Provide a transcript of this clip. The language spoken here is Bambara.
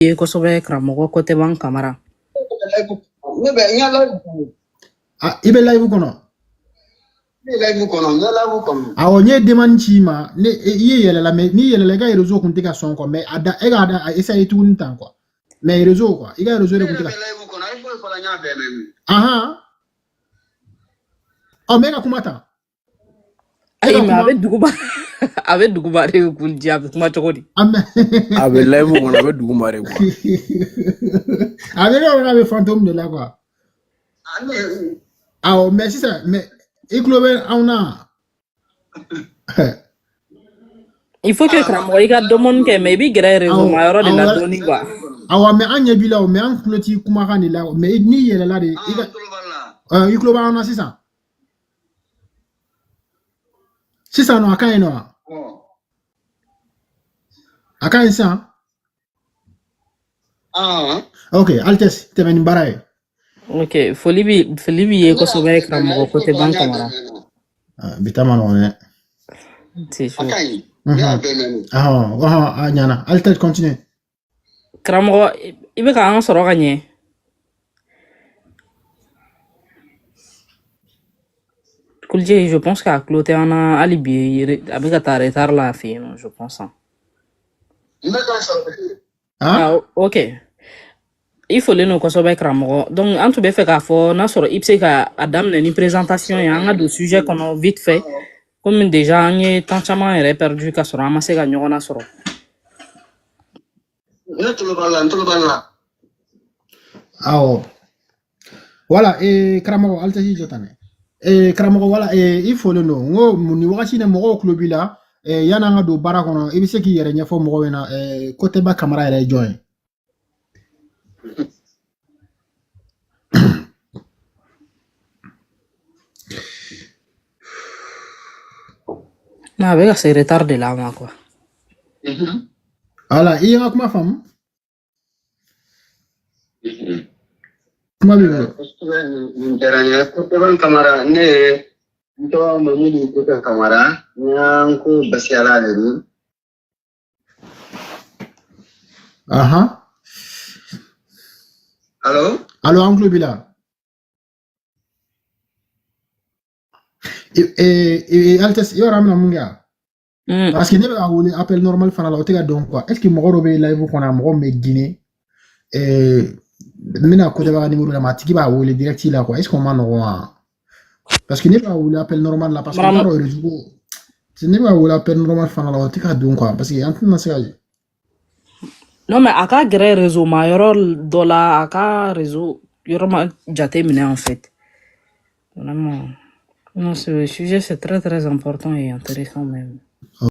ye kosɛbɛ karamɔgɔ côté ban Camara. Ne bɛ n ya live kɔnɔ. Ah, i bɛ live kɔnɔ. Ne live kɔnɔ, n ya live kɔnɔ. Awɔ, n ye demande ci i ma, ne i ye yɛlɛla mais ni yɛlɛla i ka réseau kun tɛ ka sɔn quoi, mais a da e ka da a essayer tuguni tan quoi. Mais réseau quoi, i ka réseau de kun tɛ ka. Ne live kɔnɔ, i faut fara ɲa bɛɛ mɛn. Ahan. Oh, mais ka kuma tan. Ayi mais a bɛ duguba a bɛ duguba de kun di a bɛ kuma cogo di? A bɛ live kɔnɔ a bɛ duguma de quoi. A bɛ kɛ a bɛ fantôme de la quoi. Awɔ, mais sisan mais i tulo bɛ anw na. Il faut que karamɔgɔ i ka demande kɛ mais i bɛ gɛrɛ réseau ma yɔrɔ de la dɔɔni quoi. Awɔ, mais an ɲɛ b'i la o, mais an tulo t'i kumakan de la o, mais ni yɛlɛla de i ka i tulo b'an na sisan. Sisan nɔ a ka ɲi nɔ. A ka ɲi sisan. Ok, Altesse tɛmɛ ni baara ye. Ok, foli bi ye kosɛbɛ karamɔgɔ côté ban Camara. Bi ta ma nɔgɔn dɛ. C'est chaud. A ɲana. Altesse continue. Karamɔgɔ i bɛ k'an sɔrɔ ka ɲɛ. Kulje, je pense qu'à cloté on a alibi avec ta retard là fille, je pense. Ah, ok. Il faut le nous kosɛbɛ karamɔgɔ. Donc an tun bɛ fɛ k'a fɔ n'a sɔrɔ i bɛ se ka a daminɛ ni présentation ye an ka don sujet kɔnɔ vite fait. Comme déjà an ye temps caman yɛrɛ perdu ka sɔrɔ an ma se ka ɲɔgɔn na sɔrɔ. Ne tulo b'a la, n tulo b'a la. Awɔ. Voilà, karamɔgɔ Altesse jɔ tan dɛ. Karamɔgɔ wala i fɔlen don n ko ni wagati na mɔgɔw tulo b'i la yan'an ka don baara kɔnɔ i bɛ se k'i yɛrɛ ɲɛfɔ mɔgɔw ɲɛna côté ba Camara yɛrɛ ye jɔn ye. Non, a bɛ ka se retard de la ma quoi. Voilà, i ye n ka kuma faamu. Kuma b'i bolo. Nin diyara n ye côté ban Camara ne ye n tɔgɔ Mamudu Kuka Camara n y'an ko basiyala de don. Allo an tulo b'i la. Altesse i yɔrɔ an bɛna mun kɛ a? Parce que ne bɛ ka wele appel normal fana la o tɛ ka dɔn quoi. Est ce que mɔgɔ dɔ bɛ live kɔnɔ a mɔgɔ min bɛ Guinée n bɛna côté ba numéro d'a ma a tigi b'a wele direct la quoi. Est ce que o ma nɔgɔn wa? Parce que ne bɛ ka wele appel normal la parce que n t'a dɔn réseau ne bɛ ka wele appel normal fana la o tɛ ka dɔn quoi parce que an tɛna se ka. Non mais a ka gɛrɛ réseau ma yɔrɔ dɔ la a ka réseau yɔrɔ ma jate minɛ en fait. Vraiment. Non, ce sujet c'est très important et intéressant même.